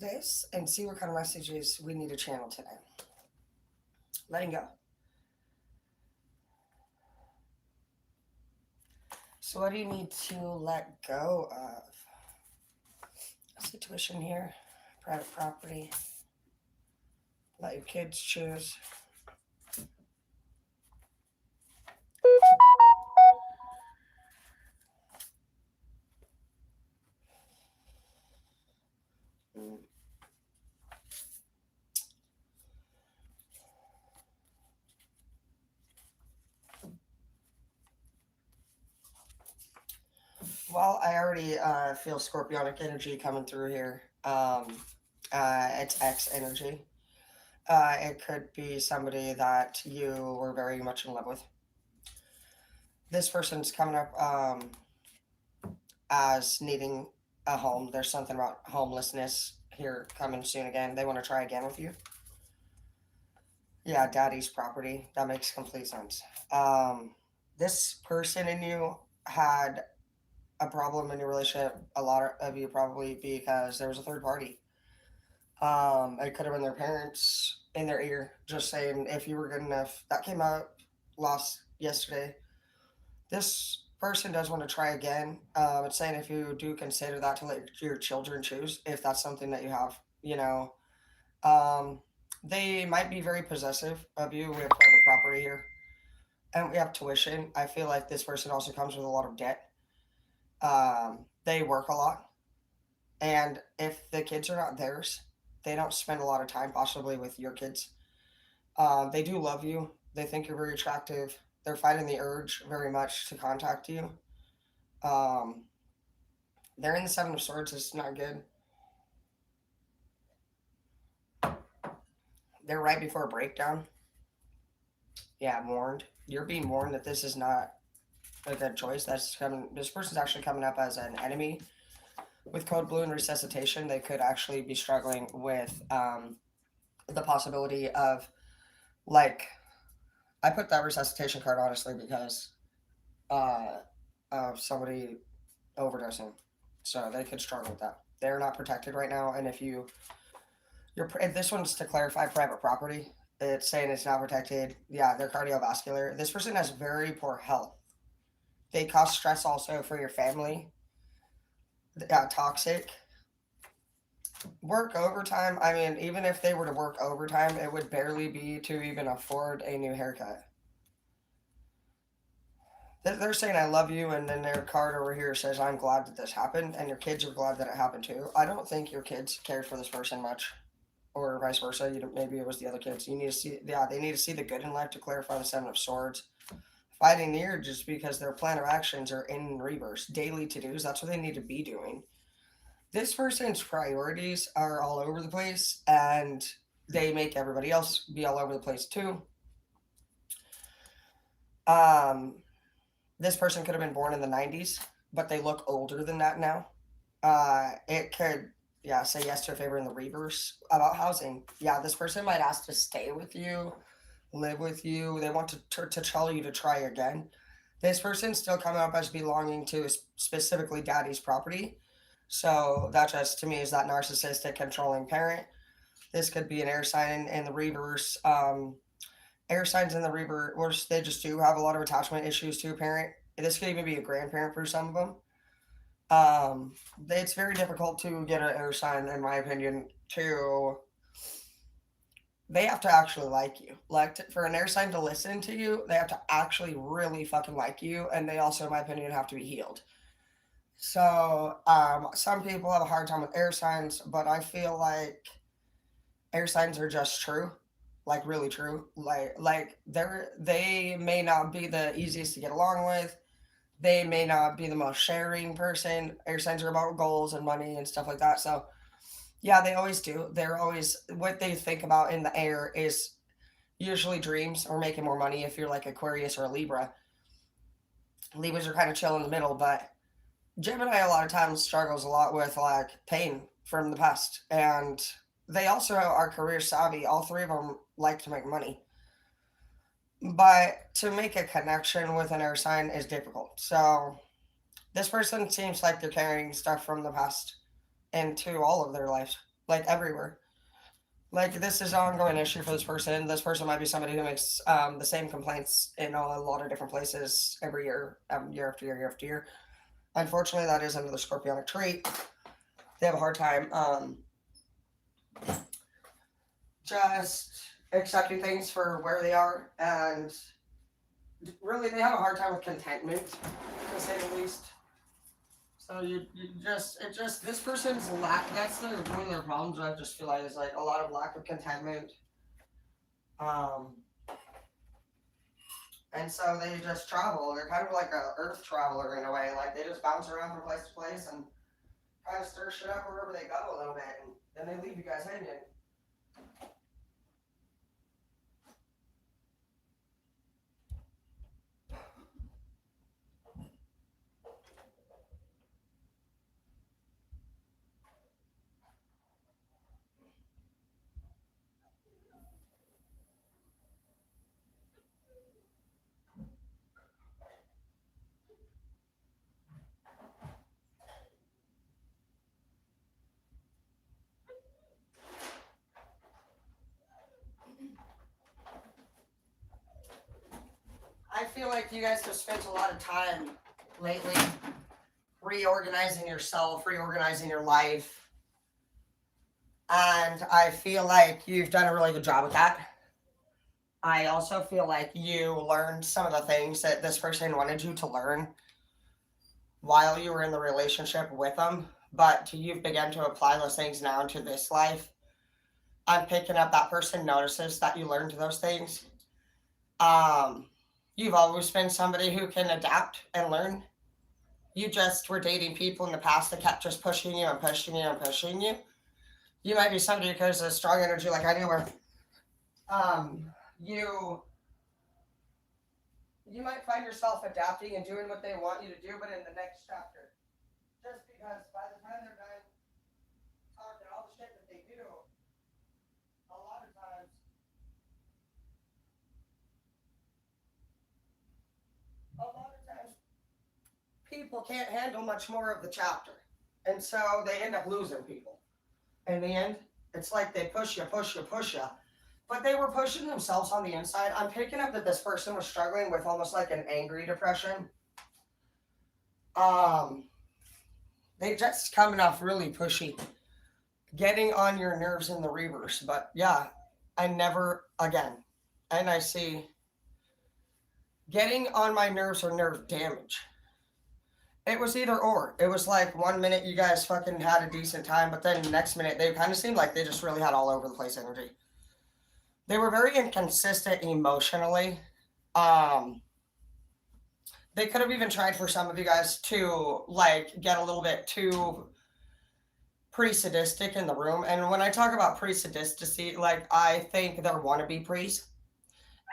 this and see what kind of messages we need to channel today. Letting go. So, what do you need to let go of? A situation here, private property. Let your kids choose. Mm. Well, I already feel scorpionic energy coming through here. It's X energy. It could be somebody that you were very much in love with. This person's coming up as needing a home. There's something about homelessness here coming soon again. They want to try again with you. Yeah, daddy's property. That makes complete sense. This person and you had a problem in your relationship, a lot of you probably because there was a third party. It could have been their parents in their ear just saying, if you were good enough. That came out last yesterday. This person does want to try again. It's saying if you do consider that to let your children choose, if that's something that you have, you know, um, they might be very possessive of you. We have private property here, and we have tuition. I feel like this person also comes with a lot of debt. They work a lot, and if the kids are not theirs, they don't spend a lot of time possibly with your kids. They do love you. They think you're very attractive. They're fighting the urge very much to contact you. Um, they're in the Seven of Swords. It's not good. They're right before a breakdown. Yeah, warned. You're being warned that this is not a good choice. That's coming. This person's actually coming up as an enemy with code blue and resuscitation. They could actually be struggling with the possibility of like I put that resuscitation card honestly because uh, of somebody overdosing, so they could struggle with that. They're not protected right now, and if this one's to clarify private property. It's saying it's not protected. Yeah, they're cardiovascular. This person has very poor health. They cause stress also for your family. Toxic. Work overtime. I mean, even if they were to work overtime, it would barely be to even afford a new haircut. They're saying I love you, and then their card over here says I'm glad that this happened, and your kids are glad that it happened too. I don't think your kids cared for this person much, or vice versa. Maybe it was the other kids. You need to see, yeah, they need to see the good in life to clarify the Seven of Swords. Fighting the urge just because their plan of actions are in reverse. Daily to dos. That's what they need to be doing. This person's priorities are all over the place, and they make everybody else be all over the place too. Um, this person could have been born in the 90s, but they look older than that now. It could, yeah, say yes to a favor in the reverse about housing. Yeah, this person might ask to stay with you, live with you. They want to tell you to try again. This person's still coming up as belonging to specifically daddy's property. So that just to me is that narcissistic controlling parent. This could be an air sign in the reverse. Air signs in the reverse, or they just do have a lot of attachment issues to a parent. This could even be a grandparent for some of them. It's very difficult to get an air sign, in my opinion. To they have to actually like you. For an air sign to listen to you, they have to actually really fucking like you, and they also, in my opinion, have to be healed. So some people have a hard time with air signs, but I feel like air signs are just true, like really true. They may not be the easiest to get along with. They may not be the most sharing person. Air signs are about goals and money and stuff like that. So yeah, they always do. They're always what they think about in the air is usually dreams or making more money. If you're like Aquarius or a Libra, Libras are kind of chill in the middle, but Gemini a lot of times struggles a lot with like pain from the past, and they also are career savvy. All three of them like to make money, but to make a connection with an air sign is difficult. So this person seems like they're carrying stuff from the past into all of their lives. like everywhere. Like this is an ongoing issue for this person. This person might be somebody who makes the same complaints in a lot of different places every year, year after year, year after year. Unfortunately, that is another scorpionic trait. They have a hard time just accepting things for where they are, and really they have a hard time with contentment, to say the least. So you just it just this person's lack. That's one of their problems. I just feel like is like a lot of lack of contentment. Um, and so they just travel. They're kind of like a earth traveler in a way. Like they just bounce around from place to place and kind of stir shit up wherever they go a little bit, and then they leave you guys hanging. I feel like you guys have spent a lot of time lately reorganizing yourself, reorganizing your life, and I feel like you've done a really good job with that. I also feel like you learned some of the things that this person wanted you to learn while you were in the relationship with them, but you've begun to apply those things now into this life. I'm picking up that person notices that you learned those things. Um, you've always been somebody who can adapt and learn. You just were dating people in the past that kept just pushing you and pushing you and pushing you. You might be somebody who carries a strong energy like I do, where um, you you might find yourself adapting and doing what they want you to do, but in the next chapter, just because by the time they're done talking all the shit that they do, a lot of times, a lot of times, people can't handle much more of the chapter, and so they end up losing people. In the end, it's like they push you, push you, push you, but they were pushing themselves on the inside. I'm picking up that this person was struggling with almost like an angry depression. Um, they just coming off really pushy, getting on your nerves in the reverse. But yeah, I never again, and I see getting on my nerves or nerve damage. It was either or. It was like 1 minute you guys fucking had a decent time, but then the next minute they kind of seemed like they just really had all over the place energy. They were very inconsistent emotionally. Um, they could have even tried for some of you guys to like get a little bit too pretty sadistic in the room. And when I talk about pretty sadistic, like I think they're wannabe priests.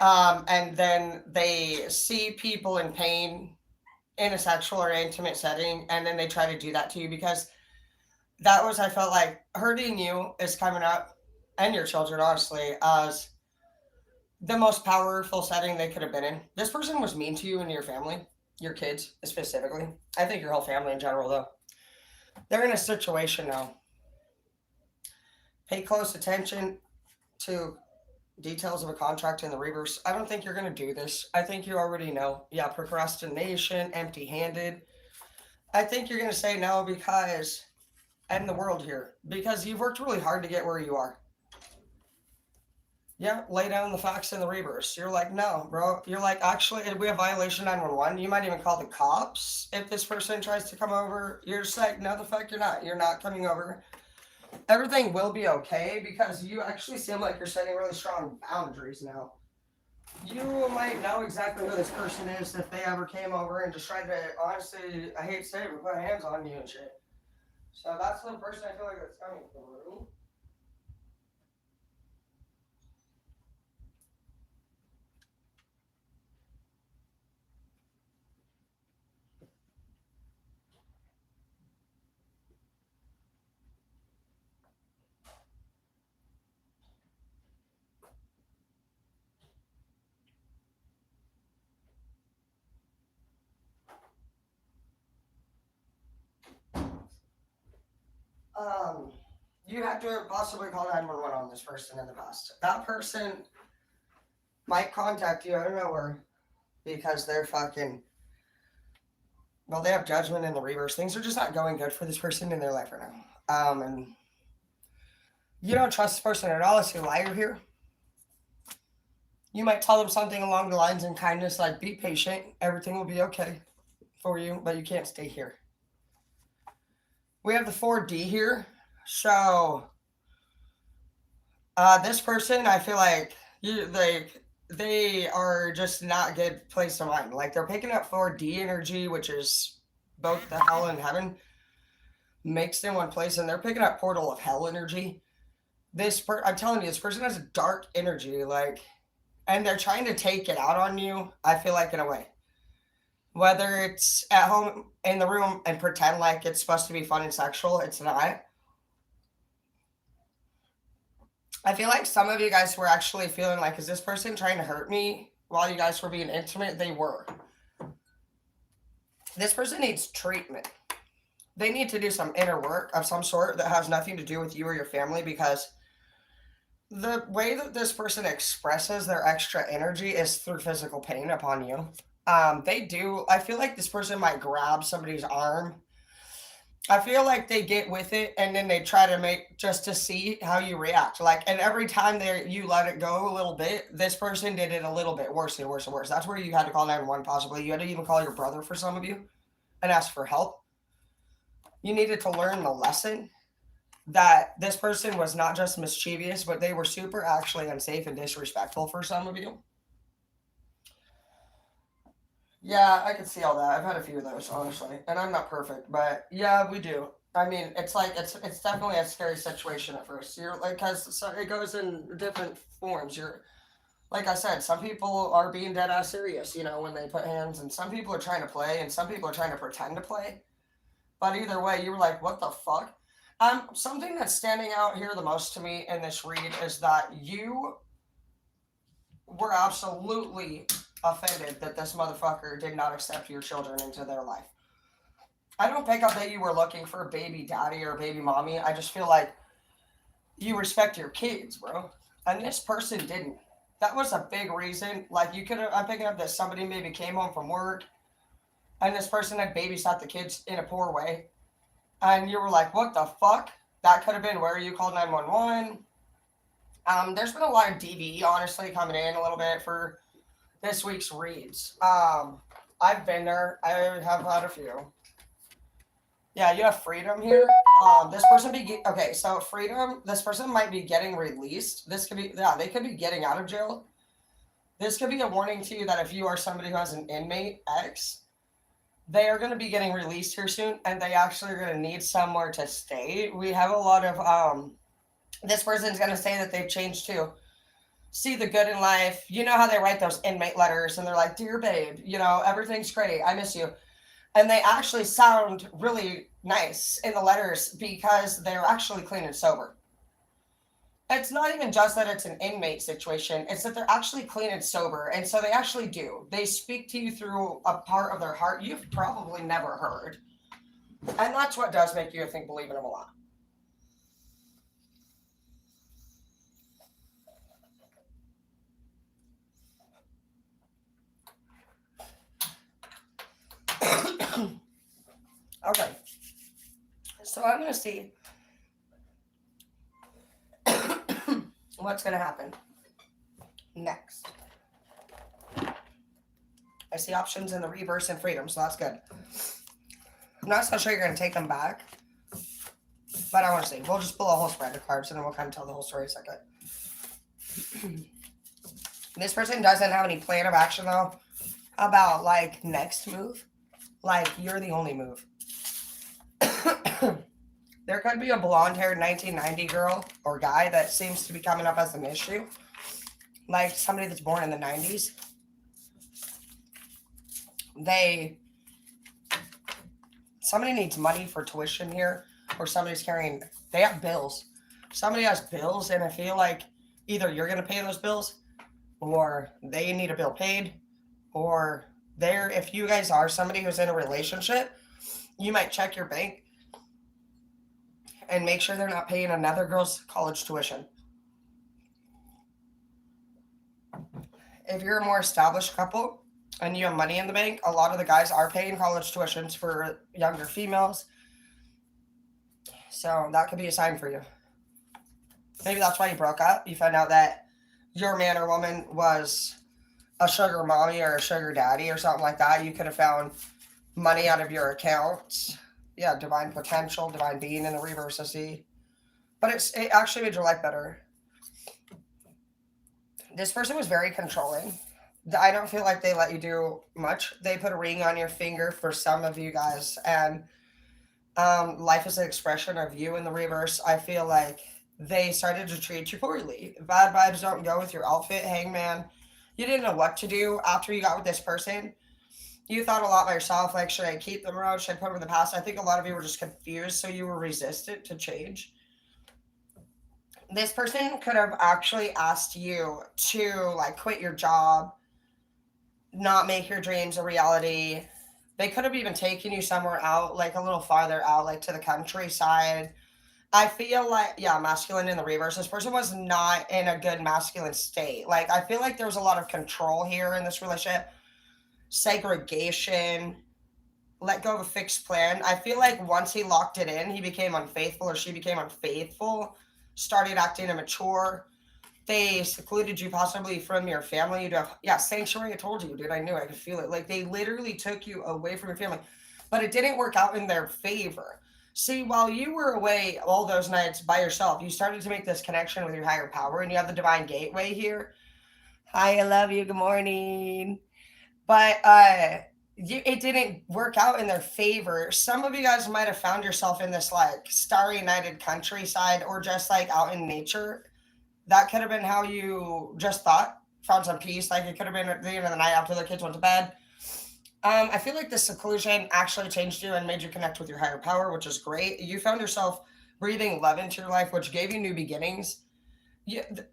And then they see people in pain in a sexual or intimate setting, and then they try to do that to you because that was, I felt like hurting you is coming up, and your children, honestly, as the most powerful setting they could have been in. This person was mean to you and your family, your kids specifically. I think your whole family in general, though. They're in a situation now. Pay close attention to details of a contract in the reverse. I don't think you're going to do this. I think you already know. Yeah, procrastination, empty handed. I think you're going to say no because, end the world here, because you've worked really hard to get where you are. Yeah, lay down the facts in the reverse. You're like, no, bro. You're like, actually, we have violation 911. You might even call the cops if this person tries to come over. You're just like, no, the fuck, you're not. You're not coming over. Everything will be okay because you actually seem like you're setting really strong boundaries now. You might know exactly who this person is if they ever came over and just tried to, honestly, I hate to say it, but put hands on you and shit. So that's the person I feel like that's coming through. Um, You had to possibly call 911 on this person in the past. That person might contact you out of nowhere because they're fucking. Well, they have judgment in the reverse. Things are just not going good for this person in their life right now. And you don't trust this person at all. It's a liar here. You might tell them something along the lines in kindness, like, be patient, everything will be okay for you, but you can't stay here. We have the 4D here. So, this person, I feel like, they are just not good place of mind. Like, they're picking up 4D energy, which is both the hell and heaven mixed in one place, and they're picking up portal of hell energy. I'm telling you, this person has a dark energy, like, and they're trying to take it out on you, I feel like, in a way. Whether it's at home in the room and pretend like it's supposed to be fun and sexual, it's not. I feel like some of you guys were actually feeling like, is this person trying to hurt me while you guys were being intimate? They were. This person needs treatment. They need to do some inner work of some sort that has nothing to do with you or your family, because the way that this person expresses their extra energy is through physical pain upon you. I feel like this person might grab somebody's arm. I feel like they get with it and then they try to make just to see how you react. Like, and every time you let it go a little bit, this person did it a little bit worse and worse and worse. That's where you had to call 911 possibly. You had to even call your brother for some of you and ask for help. You needed to learn the lesson that this person was not just mischievous, but they were super actually unsafe and disrespectful for some of you. Yeah, I can see all that. I've had a few of those, honestly, and I'm not perfect, but yeah, we do. I mean, it's like it's definitely a scary situation at first. You're like, because it goes in different forms. You're like I said, some people are being dead ass serious, when they put hands, and some people are trying to play, and some people are trying to pretend to play. But either way, you were like, what the fuck? Something that's standing out here the most to me in this read is that you were absolutely offended that this motherfucker did not accept your children into their life. I don't pick up that you were looking for a baby daddy or a baby mommy. I just feel like you respect your kids, bro. And this person didn't. That was a big reason. Like, I'm picking up that somebody maybe came home from work and this person had babysat the kids in a poor way. And you were like, what the fuck? That could have been where you called 911. There's been a lot of DV, honestly, coming in a little bit for this week's reads. I've been there. I have had a few. Yeah, you have freedom here. This person okay. So freedom. This person might be getting released. They could be getting out of jail. This could be a warning to you that if you are somebody who has an inmate X, they are going to be getting released here soon, and they actually are going to need somewhere to stay. We have a lot of this person's going to say that they've changed too. See the good in life. You know how they write those inmate letters and they're like, dear babe, everything's great. I miss you. And they actually sound really nice in the letters because they're actually clean and sober. It's not even just that it's an inmate situation. It's that they're actually clean and sober. And so they actually do. They speak to you through a part of their heart you've probably never heard. And that's what does make you, I think, believe in them a lot. Okay, so I'm going to see what's going to happen next. I see options in the reverse and freedom, so that's good. I'm not so sure you're going to take them back, but I want to see. We'll just pull a whole spread of cards and then we'll kind of tell the whole story in a second. This person doesn't have any plan of action, though, about, like, next move. Like, you're the only move. There could be a blonde-haired 1990 girl or guy that seems to be coming up as an issue. Like somebody that's born in the 90s. Somebody needs money for tuition here, or they have bills. Somebody has bills, and I feel like either you're going to pay those bills, or they need a bill paid, or if you guys are somebody who's in a relationship, you might check your bank and make sure they're not paying another girl's college tuition. If you're a more established couple and you have money in the bank, a lot of the guys are paying college tuitions for younger females. So that could be a sign for you. Maybe that's why you broke up. You found out that your man or woman was a sugar mommy or a sugar daddy or something like that. You could have found money out of your accounts. Yeah, divine potential, divine being in the reverse, I see. But it actually made your life better. This person was very controlling. I don't feel like they let you do much. They put a ring on your finger for some of you guys, and life is an expression of you in the reverse. I feel like they started to treat you poorly. Bad vibes don't go with your outfit, hangman. You didn't know what to do after you got with this person. You thought a lot by yourself, like, should I keep them around? Should I put them in the past? I think a lot of you were just confused, so you were resistant to change. This person could have actually asked you to, like, quit your job, not make your dreams a reality. They could have even taken you somewhere out, like a little farther out, like to the countryside. I feel like, yeah, masculine in the reverse. This person was not in a good masculine state. Like, I feel like there was a lot of control here in this relationship, segregation, let go of a fixed plan. I feel like once he locked it in, he became unfaithful or she became unfaithful, started acting immature. They secluded you possibly from your family. You'd have, yeah, sanctuary. I told you, dude. I knew I could feel it. Like, they literally took you away from your family, but it didn't work out in their favor. See, while you were away all those nights by yourself, you started to make this connection with your higher power, and you have the divine gateway here. Hi, I love you. Good morning. But it didn't work out in their favor. Some of you guys might have found yourself in this like starry nighted countryside or just like out in nature. That could have been how you just thought, found some peace. Like, it could have been at the end of the night after the kids went to bed. I feel like the seclusion actually changed you and made you connect with your higher power, which is great. You found yourself breathing love into your life, which gave you new beginnings.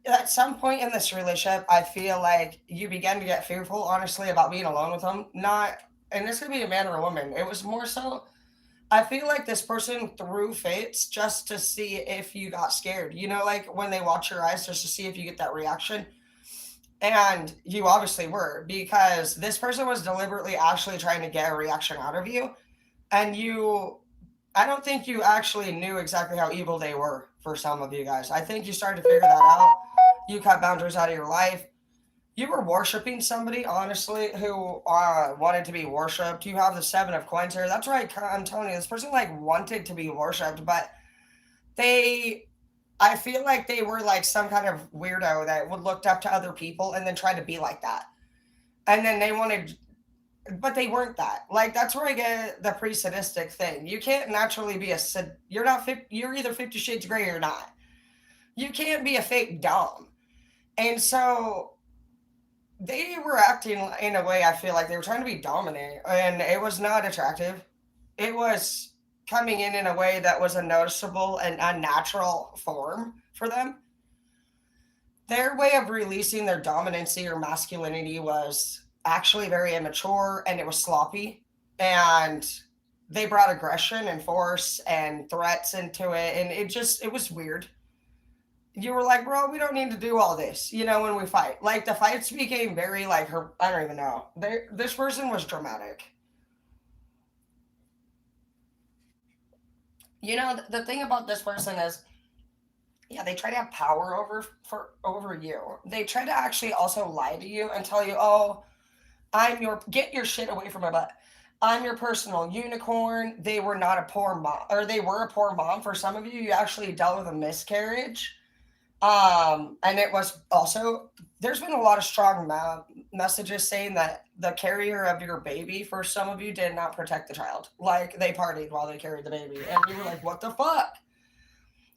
At some point in this relationship, I feel like you began to get fearful, honestly, about being alone with them. Not, and this could be a man or a woman. It was more so, I feel like this person threw fits just to see if you got scared. You know, like when they watch your eyes just to see if you get that reaction. And you obviously were, because this person was deliberately actually trying to get a reaction out of you. And I don't think you actually knew exactly how evil they were for some of you guys. I think you started to figure that out. You cut boundaries out of your life. You were worshiping somebody, honestly, who wanted to be worshipped. You have the Seven of Coins here. That's right, I'm telling you, this person like wanted to be worshipped, but I feel like they were like some kind of weirdo that would looked up to other people and then tried to be like that. And then they wanted, but they weren't that. Like, that's where I get the pre-sadistic thing. You can't naturally be you're not, you're either 50 Shades Grey or not. You can't be a fake dom. And so they were acting in a way, I feel like they were trying to be dominant, and it was not attractive. It was coming in a way that was a noticeable and unnatural form for them. Their way of releasing their dominancy or masculinity was actually very immature, and it was sloppy, and they brought aggression and force and threats into it, and it was weird. You were like, bro, we don't need to do all this, when we fight. Like, the fights became very, like, I don't even know. This person was dramatic. The thing about this person is, yeah, they try to have power over you. They try to actually also lie to you and tell you, oh, get your shit away from my butt. I'm your personal unicorn. They were not a poor mom, or they were a poor mom. For some of you, you actually dealt with a miscarriage. And it was also, there's been a lot of strong messages saying that the carrier of your baby, for some of you, did not protect the child. Like, they partied while they carried the baby. And you were like, what the fuck?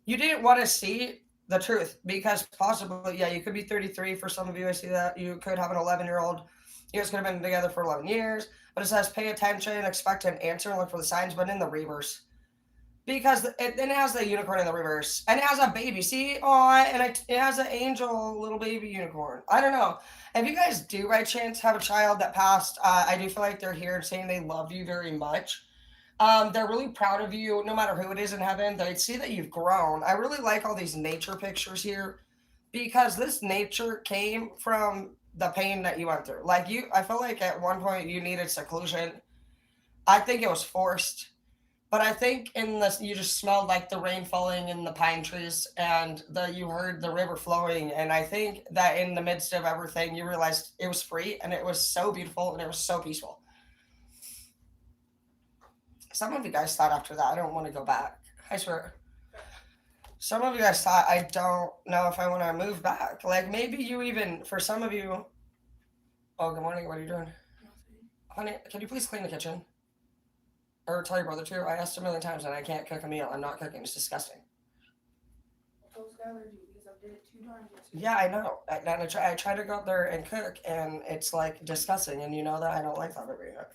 You didn't want to see the truth, because possibly, yeah, you could be 33. For some of you, I see that. You could have an 11-year-old. You guys could have been together for 11 years. But it says, pay attention, expect an answer, look for the signs, but in the reverse. Because it has the unicorn in the reverse, and it has a baby. See, and it has an angel little baby unicorn. I don't know if you guys do by chance have a child that passed. I do feel like they're here saying they love you very much. They're really proud of you, no matter who it is in heaven. They see that you've grown. I really like all these nature pictures here because this nature came from the pain that you went through. Like you, I feel like at one point you needed seclusion. I think it was forced, but I think in this you just smelled like the rain falling in the pine trees and you heard the river flowing. And I think that in the midst of everything, you realized it was free and it was so beautiful and it was so peaceful. Some of you guys thought after that, I don't want to go back. I swear. Some of you guys thought, I don't know if I want to move back. Like maybe you even, for some of you, oh, good morning. What are you doing? Honey, can you please clean the kitchen? Or tell your brother to. I asked a million times and I can't cook a meal. I'm not cooking. It's disgusting. Yeah, I know. I try to go up there and cook, and it's like disgusting. And you know that I don't like that very much.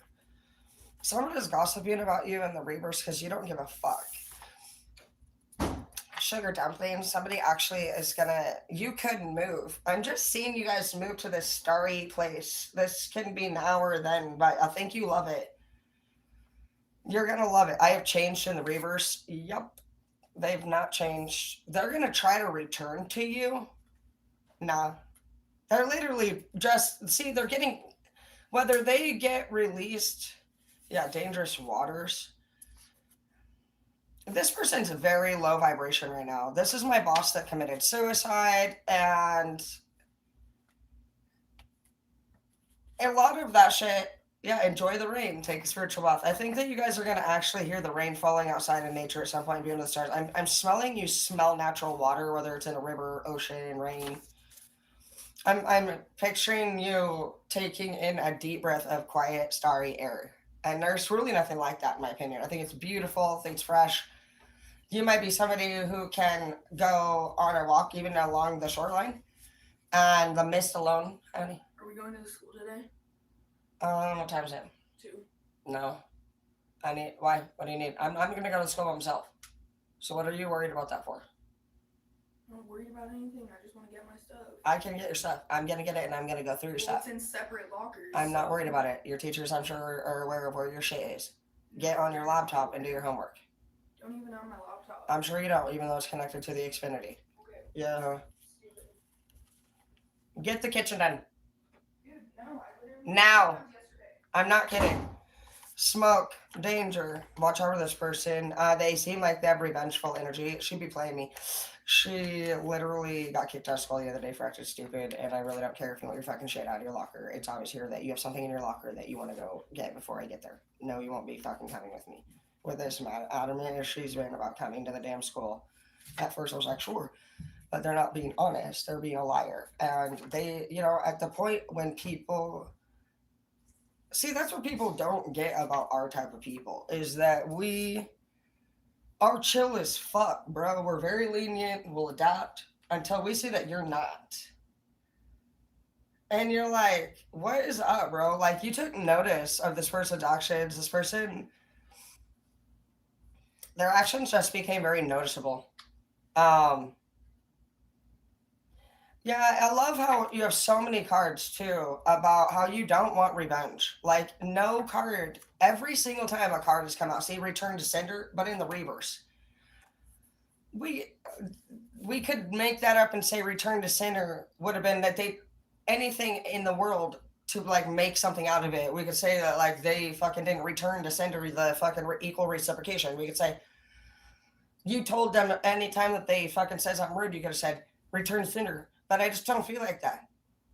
Someone is gossiping about you in the reverse because you don't give a fuck. Sugar dumplings. Somebody actually is gonna. You could move. I'm just seeing you guys move to this starry place. This can be now or then, but I think you love it. You're gonna love it. I have changed in the reverse. Yup. They've not changed. They're gonna try to return to you. Nah. They're literally just see, they're getting whether they get released. Yeah, dangerous waters. This person's very low vibration right now. This is my boss that committed suicide, and a lot of that shit. Yeah, enjoy the rain. Take a spiritual bath. I think that you guys are gonna actually hear the rain falling outside in nature at some point beyond the stars. I'm smelling you smell natural water, whether it's in a river, ocean, rain. I'm picturing you taking in a deep breath of quiet, starry air. And there's really nothing like that in my opinion. I think it's beautiful, I think it's fresh. You might be somebody who can go on a walk even along the shoreline and the mist alone. Honey. Are we going to the school today? What time is it? 2. No. I need why? What do you need? I'm gonna go to school by myself. So what are you worried about that for? I'm not worried about anything. I just want to get my stuff. I can get your stuff. I'm gonna get it and I'm gonna go through your stuff. It's in separate lockers. I'm not worried about it. Your teachers, I'm sure, are aware of where your shit is. Get on your laptop and do your homework. Don't even have my laptop. I'm sure you don't, even though it's connected to the Xfinity. Okay. Yeah. Get the kitchen done. Dude, no, Now. I'm not kidding. Smoke, danger. Watch over this person. They seem like they have revengeful energy. She'd be playing me. She literally got kicked out of school the other day for acting stupid, and I really don't care if you want your fucking shit out of your locker. It's always here that you have something in your locker that you want to go get before I get there. No, you won't be fucking coming with me. With this adamant as she's been about coming to the damn school. At first I was like, sure. But they're not being honest. They're being a liar. And they, at the point when people... See, that's what people don't get about our type of people, is that we are chill as fuck, bro. We're very lenient. We'll adapt until we see that you're not. And you're like, what is up, bro? Like, you took notice of this person's actions. This person, their actions just became very noticeable. Yeah, I love how you have so many cards too about how you don't want revenge. Like, no card, every single time a card has come out, say return to sender, but in the reverse. We could make that up and say return to sender would have been that they anything in the world to like make something out of it. We could say that like they fucking didn't return to sender the fucking equal reciprocation. We could say you told them anytime that they fucking said something rude, you could have said return to sender. But I just don't feel like that.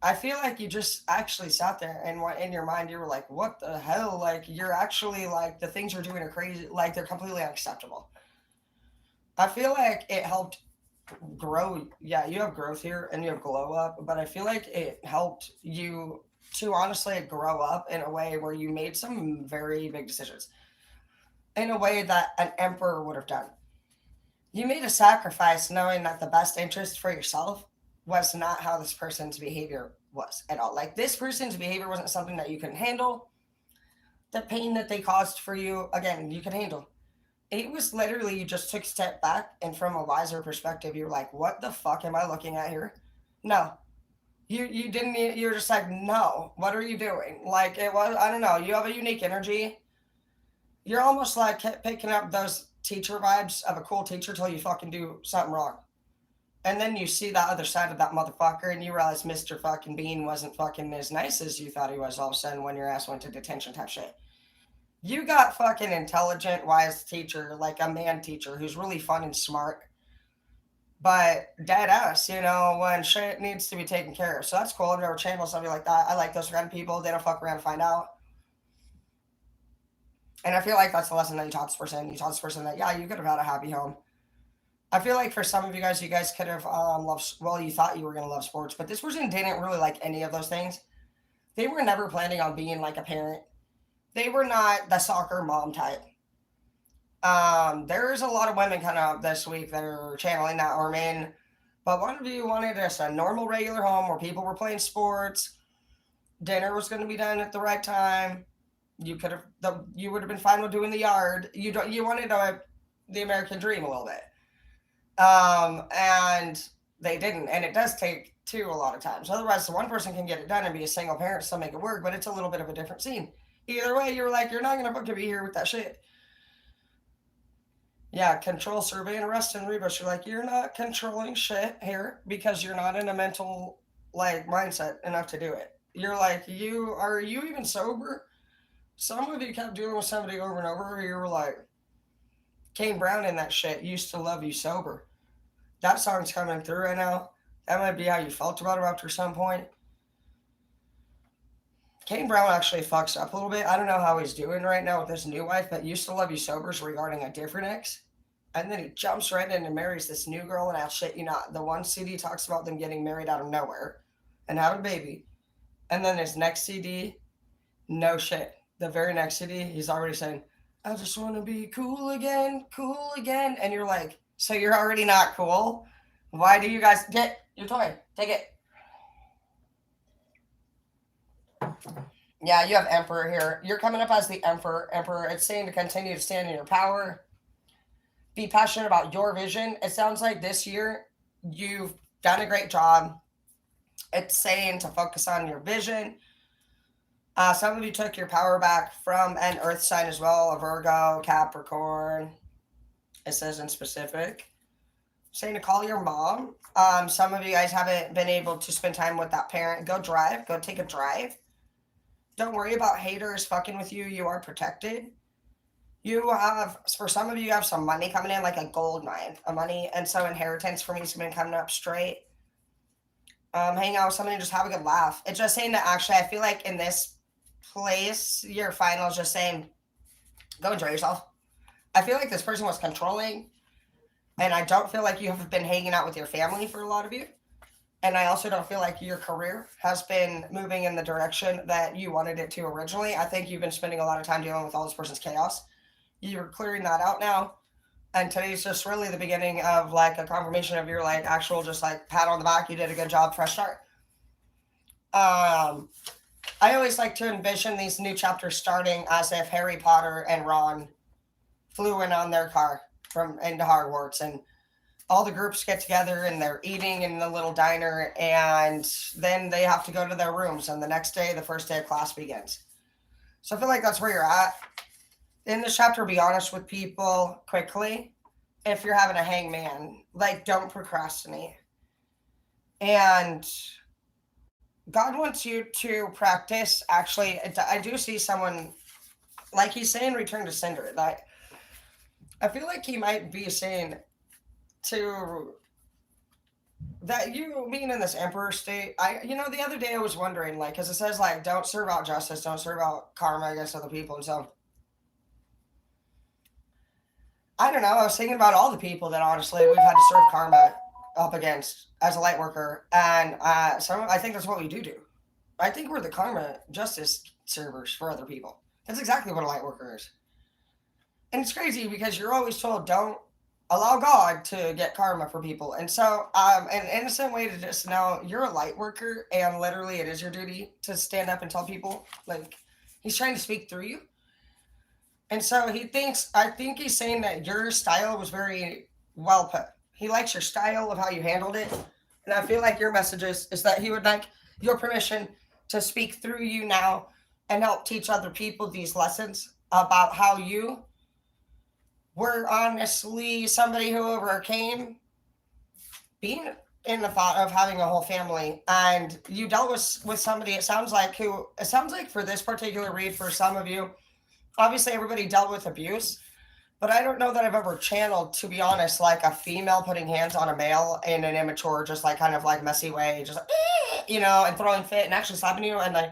I feel like you just actually sat there and in your mind you were like, what the hell? Like, you're actually like, the things you're doing are crazy. Like, they're completely unacceptable. I feel like it helped grow. Yeah, you have growth here and you have glow up, but I feel like it helped you to honestly grow up in a way where you made some very big decisions in a way that an emperor would have done. You made a sacrifice knowing that the best interest for yourself was not how this person's behavior was at all. Like, this person's behavior wasn't something that you couldn't handle. The pain that they caused for you, again, you can handle. It was literally you just took a step back, and from a wiser perspective, you're like, what the fuck am I looking at here? No. You didn't, you're just like, no, what are you doing? Like, it was, I don't know, you have a unique energy. You're almost like picking up those teacher vibes of a cool teacher till you fucking do something wrong. And then you see that other side of that motherfucker and you realize Mr. fucking Bean wasn't fucking as nice as you thought he was all of a sudden when your ass went to detention type shit. You got fucking intelligent, wise teacher, like a man teacher who's really fun and smart, but dead ass, when shit needs to be taken care of. So that's cool. I've never channeled somebody like that. I like those kind of people. They don't fuck around and find out. And I feel like that's the lesson that you taught this person. You taught this person that, yeah, you could have had a happy home. I feel like for some of you guys could have loved, well, you thought you were going to love sports, but this person didn't really like any of those things. They were never planning on being like a parent. They were not the soccer mom type. There's a lot of women kind of this week that are channeling that or men, but one of you wanted just a normal, regular home where people were playing sports. Dinner was going to be done at the right time. You would have been fine with doing the yard. You wanted the American dream a little bit, and they didn't. And it does take two a lot of times. Otherwise, the one person can get it done and be a single parent, still make it work. But it's a little bit of a different scene. Either way, you're like, you're not going to fucking be here with that shit. Yeah, control, survey, and arrest and rebus. You're like, you're not controlling shit here because you're not in a mental like mindset enough to do it. You're like, are you even sober? Some of you kept dealing with somebody over and over. You were like, Kane Brown in that shit used to love you sober. That song's coming through right now. That might be how you felt about him after some point. Kane Brown actually fucks up a little bit. I don't know how he's doing right now with his new wife, but used to love you sobers regarding a different ex. And then he jumps right in and marries this new girl, and I'll shit you not. The one CD talks about them getting married out of nowhere and having a baby. And then his next CD, no shit. The very next CD, he's already saying, I just want to be cool again, cool again. And you're like, so you're already not cool? Why do you guys get your toy? Take it. Yeah, you have Emperor here. You're coming up as the Emperor. Emperor, it's saying to continue to stand in your power. Be passionate about your vision. It sounds like this year you've done a great job. It's saying to focus on your vision. Some of you took your power back from an earth sign as well, a Virgo, Capricorn. It says in specific. Saying to call your mom. Some of you guys haven't been able to spend time with that parent. Go drive. Go take a drive. Don't worry about haters fucking with you. You are protected. You have, for some of you, have some money coming in, like a gold mine of money. And so inheritance for me has been coming up straight. Hang out with somebody and just have a good laugh. It's just saying that actually, I feel like in this place, your final is just saying, go enjoy yourself. I feel like this person was controlling. And I don't feel like you have been hanging out with your family for a lot of you. And I also don't feel like your career has been moving in the direction that you wanted it to originally. I think you've been spending a lot of time dealing with all this person's chaos. You're clearing that out now. And today's just really the beginning of like a confirmation of your like actual just like pat on the back. You did a good job, fresh start. I always like to envision these new chapters starting as if Harry Potter and Ron flew in on their car from into Hogwarts, and all the groups get together and they're eating in the little diner, and then they have to go to their rooms, and the next day, the first day of class begins. So I feel like that's where you're at. In this chapter, be honest with people quickly. If you're having a hangman, like don't procrastinate. And God wants you to practice. Actually, I do see someone, like he's saying, return to sender. That I feel like he might be saying to that you being in this emperor state. The other day I was wondering, like, because it says like don't serve out justice, don't serve out karma against other people, and so I don't know. I was thinking about all the people that honestly we've had to serve karma up against as a light worker, and I think that's what we do. I think we're the karma justice servers for other people. That's exactly what a light worker is. And it's crazy because you're always told don't allow God to get karma for people. And so an innocent way to just know you're a light worker and literally it is your duty to stand up and tell people, like, he's trying to speak through you. And so I think he's saying that your style was very well put. He likes your style of how you handled it. And I feel like your message is that he would like your permission to speak through you now and help teach other people these lessons. about how you were honestly somebody who overcame being in the thought of having a whole family, and you dealt with somebody, it sounds like for this particular read, for some of you, obviously everybody dealt with abuse, but I don't know that I've ever channeled, to be honest, like a female putting hands on a male in an immature, just like kind of like messy way, just like, and throwing fit and actually slapping you. And like,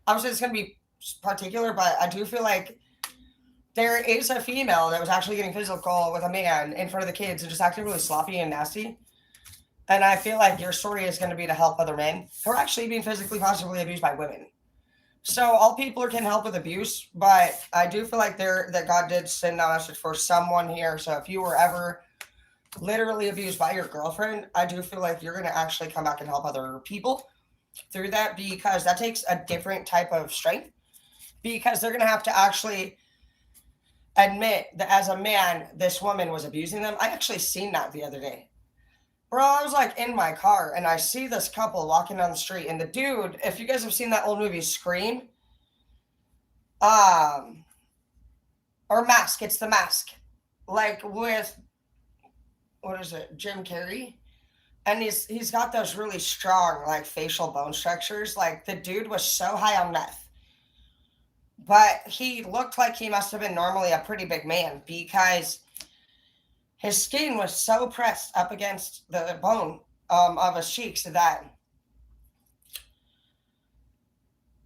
obviously it's going to be particular, but I do feel like there is a female that was actually getting physical with a man in front of the kids and just acting really sloppy and nasty. And I feel like your story is going to be to help other men who are actually being physically, positively abused by women. So all people can help with abuse, but I do feel like that God did send a message for someone here. So if you were ever literally abused by your girlfriend, I do feel like you're going to actually come back and help other people through that, because that takes a different type of strength, because they're going to have to actually admit that as a man, this woman was abusing them. I actually seen that the other day. Bro, I was like in my car and I see this couple walking down the street, and the dude, if you guys have seen that old movie Scream, um, or Mask, it's the Mask, like with what is it, Jim Carrey, and he's got those really strong like facial bone structures. Like the dude was so high on meth, but he looked like he must have been normally a pretty big man, because his skin was so pressed up against the bone of his cheeks that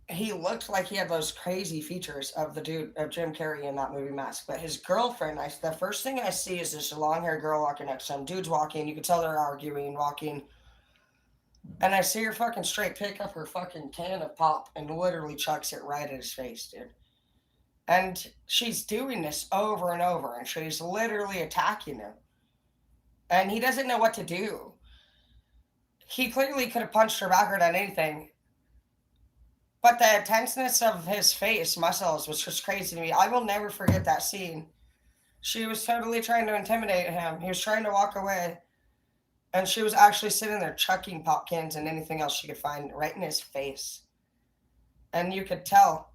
he looked like he had those crazy features of the dude of Jim Carrey in that movie Mask. But his girlfriend, the first thing I see is this long haired girl walking next to him. Dude's walking, you can tell they're arguing, walking. And I see her fucking straight pick up her fucking can of pop and literally chucks it right at his face, dude. And she's doing this over and over, and she's literally attacking him. And he doesn't know what to do. He clearly could have punched her back or done anything. But the tenseness of his face muscles was just crazy to me. I will never forget that scene. She was totally trying to intimidate him. He was trying to walk away. And she was actually sitting there chucking pop cans and anything else she could find right in his face. And you could tell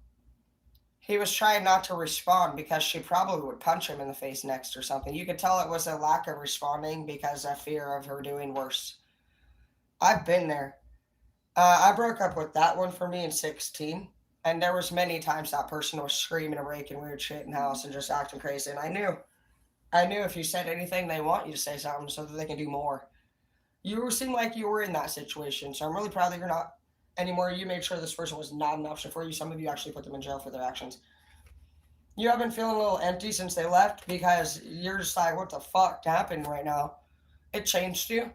he was trying not to respond, because she probably would punch him in the face next or something. You could tell it was a lack of responding because of fear of her doing worse. I've been there. I broke up with that one for me in 16, and there was many times that person was screaming and breaking weird shit in the house and just acting crazy. And I knew if you said anything, they want you to say something so that they can do more. You seem like you were in that situation, so I'm really proud that you're not anymore. You made sure this person was not an option for you. Some of you actually put them in jail for their actions. You have been feeling a little empty since they left, because you're just like, what the fuck happened right now? It changed you.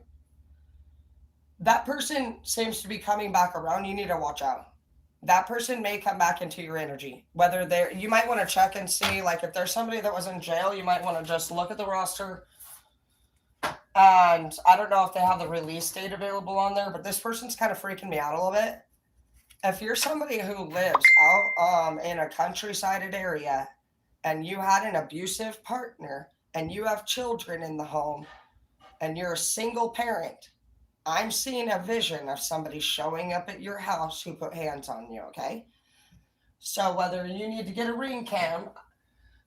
That person seems to be coming back around. You need to watch out. That person may come back into your energy. You might want to check and see, like, if there's somebody that was in jail, you might want to just look at the roster. And I don't know if they have the release date available on there, but this person's kind of freaking me out a little bit. If you're somebody who lives out in a countryside area, and you had an abusive partner, and you have children in the home, and you're a single parent, I'm seeing a vision of somebody showing up at your house who put hands on you, okay? So whether you need to get a ring cam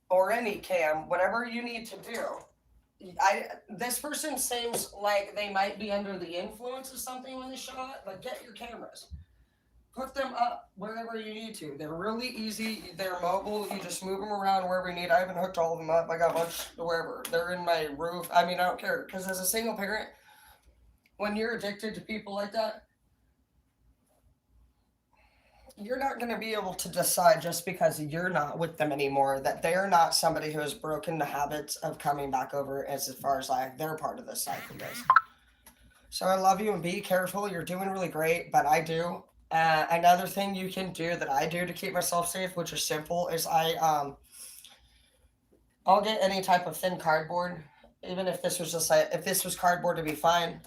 or any cam, whatever you need to do, this person seems like they might be under the influence of something when they show up. Like, get your cameras. Put them up wherever you need to. They're really easy. They're mobile. You just move them around wherever you need. I haven't hooked all of them up. I got a bunch wherever. They're in my roof. I mean, I don't care. Because as a single parent, when you're addicted to people like that, you're not going to be able to decide just because you're not with them anymore that they're not somebody who has broken the habits of coming back over, as far as like they're part of this cycle, guys. So I love you, and be careful. You're doing really great, but I do. Another thing you can do that I do to keep myself safe, which is simple, is I'll get any type of thin cardboard. Even if this was just like, if this was cardboard, to be fine.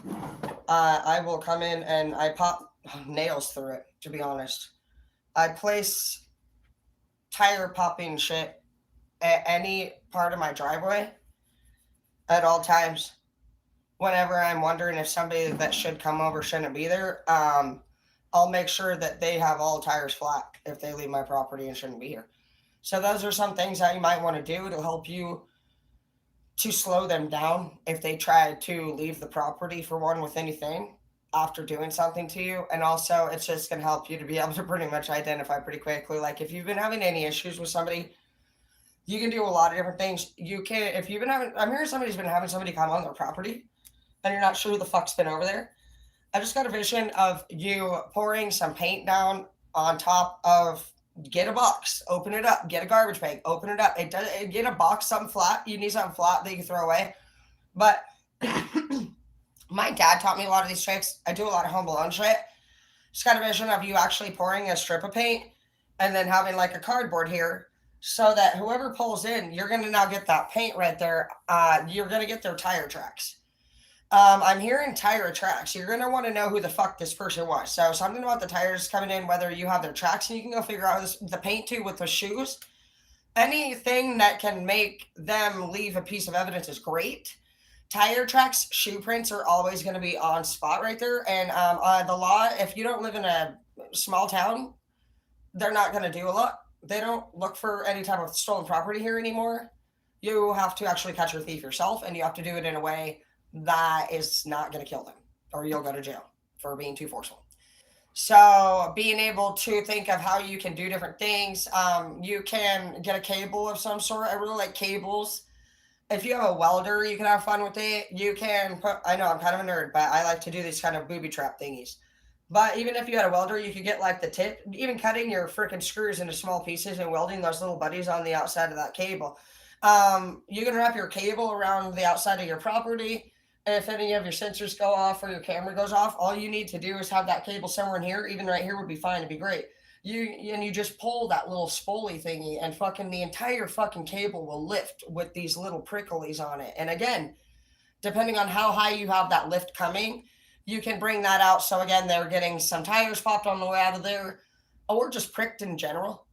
I will come in and I pop nails through it. To be honest, I place tire popping shit at any part of my driveway at all times. Whenever I'm wondering if somebody that should come over shouldn't be there, I'll make sure that they have all tires flat if they leave my property and shouldn't be here. So those are some things that you might want to do to help you to slow them down if they try to leave the property for one with anything after doing something to you. And also, it's just going to help you to be able to pretty much identify pretty quickly. Like, if you've been having any issues with somebody, you can do a lot of different things. You can, if you've been having, I'm hearing somebody's been having somebody come on their property and you're not sure who the fuck's been over there. I just got a vision of you pouring some paint down on top of, get a box, open it up, get a garbage bag, open it up. Get a box, something flat. You need something flat that you can throw away. But my dad taught me a lot of these tricks. I do a lot of Home Alone shit. Just got a vision of you actually pouring a strip of paint and then having like a cardboard here so that whoever pulls in, you're going to now get that paint right there. You're going to get their tire tracks. I'm hearing tire tracks. You're going to want to know who the fuck this person was. So something about the tires coming in, whether you have their tracks, and you can go figure out the paint too with the shoes. Anything that can make them leave a piece of evidence is great. Tire tracks, shoe prints are always going to be on spot right there. And the law, if you don't live in a small town, they're not going to do a lot. They don't look for any type of stolen property here anymore. You have to actually catch your thief yourself, and you have to do it in a way that is not going to kill them, or you'll go to jail for being too forceful. So being able to think of how you can do different things, you can get a cable of some sort. I really like cables. If you have a welder, you can have fun with it. You can put, I know I'm kind of a nerd, but I like to do these kind of booby trap thingies. But even if you had a welder, you could get like the tip, even cutting your freaking screws into small pieces and welding those little buddies on the outside of that cable. You can wrap your cable around the outside of your property. If any of your sensors go off or your camera goes off, all you need to do is have that cable somewhere in here. Even right here would be fine. It'd be great. You just pull that little spoly thingy, and fucking the entire fucking cable will lift with these little pricklies on it. And again, depending on how high you have that lift coming, you can bring that out. So again, they're getting some tires popped on the way out of there, or just pricked in general.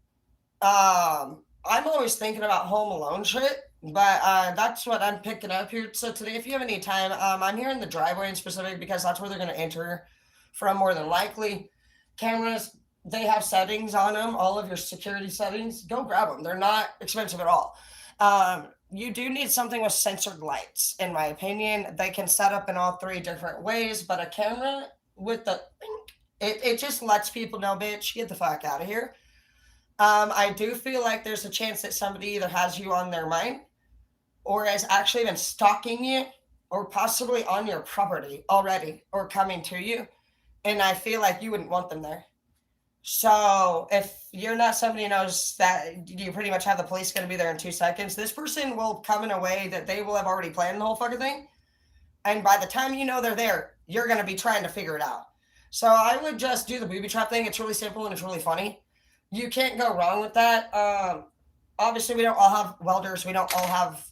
I'm always thinking about Home Alone shit, but that's what I'm picking up here. So today, if you have any time, I'm here in the driveway in specific because that's where they're going to enter from more than likely. Cameras, they have settings on them, all of your security settings. Go grab them. They're not expensive at all. You do need something with censored lights, in my opinion. They can set up in all three different ways, but a camera with the, it just lets people know, bitch, get the fuck out of here. I do feel like there's a chance that somebody either has you on their mind or has actually been stalking you or possibly on your property already or coming to you. And I feel like you wouldn't want them there. So if you're not somebody who knows that you pretty much have the police going to be there in 2 seconds, this person will come in a way that they will have already planned the whole fucking thing. And by the time you know they're there, you're going to be trying to figure it out. So I would just do the booby trap thing. It's really simple and it's really funny. You can't go wrong with that. Obviously, we don't all have welders. We don't all have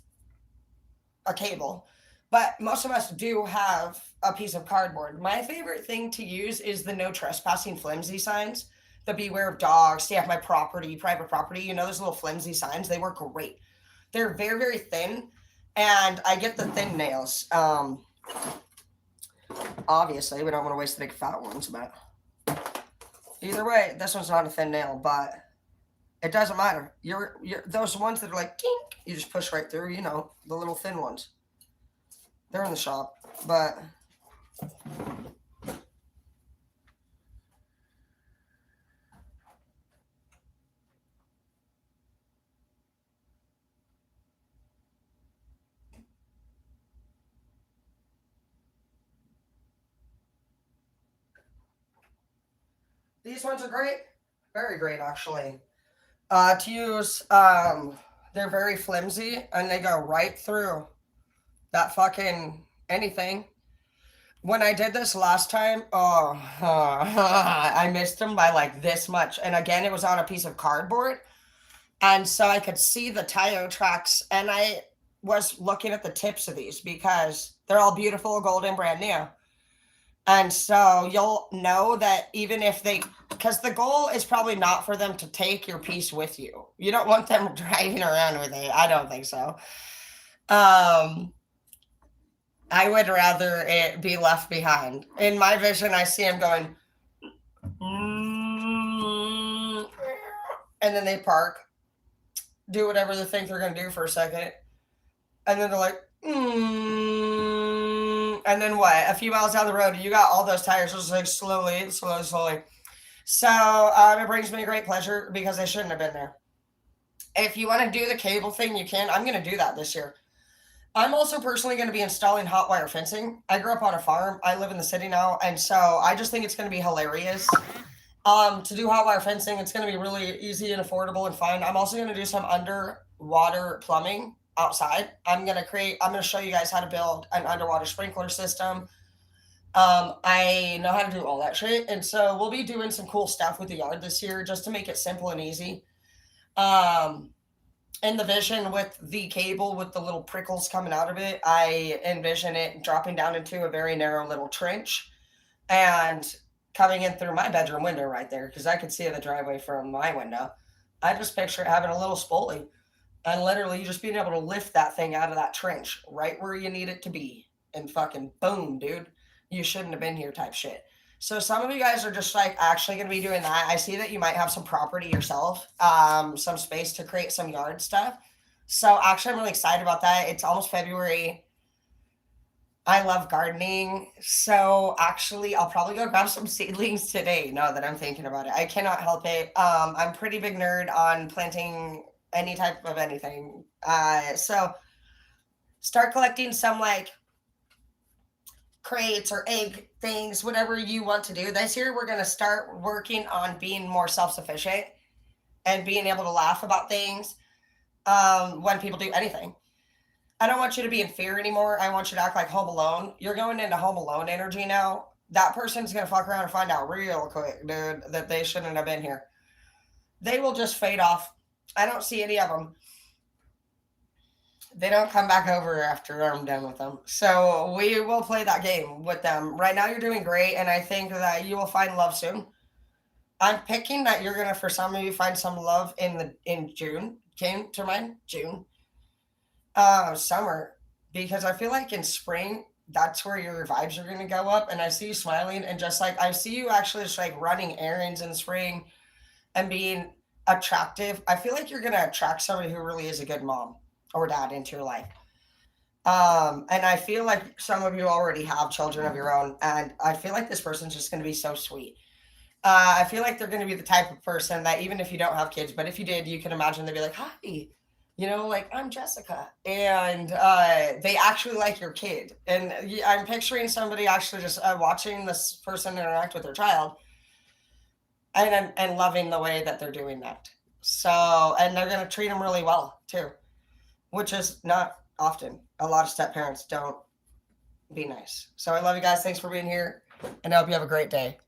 a cable. But most of us do have a piece of cardboard. My favorite thing to use is the no trespassing flimsy signs. The beware of dogs, stay off my property, private property. You know, those little flimsy signs, they work great. They're very, very thin. And I get the thin nails. Obviously, we don't want to waste the big fat ones, but either way, this one's not a thin nail, but it doesn't matter. You're those ones that are like tink, you just push right through, you know, the little thin ones. They're in the shop, but these ones are great. Very great, actually. To use, they're very flimsy and they go right through that fucking anything. When I did this last time, oh, I missed them by like this much. And again, it was on a piece of cardboard. And so I could see the tire tracks. And I was looking at the tips of these because they're all beautiful, golden, brand new. And so you'll know that even if they, because the goal is probably not for them to take your piece with you. You don't want them driving around with it. I don't think so. I would rather it be left behind. In my vision, I see him going, and then they park. do whatever they think they're going to do for a second. And then they're like, and then what? A few miles down the road, you got all those tires just like slowly. So it brings me great pleasure because they shouldn't have been there. If you want to do the cable thing, you can. I'm going to do that this year. I'm also personally going to be installing hot wire fencing. I grew up on a farm. I live in the city now, and so I just think it's going to be hilarious. To do hot wire fencing, it's going to be really easy and affordable and fun. I'm also going to do some underwater plumbing outside. I'm going to show you guys how to build an underwater sprinkler system. I know how to do all that shit, and so we'll be doing some cool stuff with the yard this year just to make it simple and easy. Um, and the vision with the cable with the little prickles coming out of it, I envision it dropping down into a very narrow little trench and coming in through my bedroom window right there because I could see the driveway from my window. I just picture it having a little spolie and literally just being able to lift that thing out of that trench right where you need it to be and fucking boom, dude, you shouldn't have been here type shit. So some of you guys are just like actually going to be doing that. I see that you might have some property yourself, some space to create some yard stuff. So actually, I'm really excited about that. It's almost February. I love gardening. So actually, I'll probably go grab some seedlings today. Now that I'm thinking about it, I cannot help it. I'm pretty big nerd on planting any type of anything. So start collecting some like crates or egg things, whatever you want to do. This year, we're going to start working on being more self sufficient and being able to laugh about things when people do anything. I don't want you to be in fear anymore. I want you to act like Home Alone. You're going into Home Alone energy now. That person's going to fuck around and find out real quick, dude, that they shouldn't have been here. They will just fade off. I don't see any of them. They don't come back over after I'm done with them. So we will play that game with them. Right now, you're doing great, and I think that you will find love soon. I'm picking that you're gonna, for some of you, find some love in June. Came to mind June, summer, because I feel like in spring that's where your vibes are gonna go up, and I see you smiling and just like I see you actually just like running errands in spring and being attractive. I feel like you're gonna attract somebody who really is a good mom or dad into your life. And I feel like some of you already have children of your own, and I feel like this person's just gonna be so sweet. I feel like they're going to be the type of person that even if you don't have kids, but if you did, you can imagine they'd be like, "Hi, like I'm Jessica," and they actually like your kid. And I'm picturing somebody actually just watching this person interact with their child and loving the way that they're doing that. So, and they're going to treat them really well too, which is not often. A lot of step parents don't be nice. So I love you guys. Thanks for being here, and I hope you have a great day.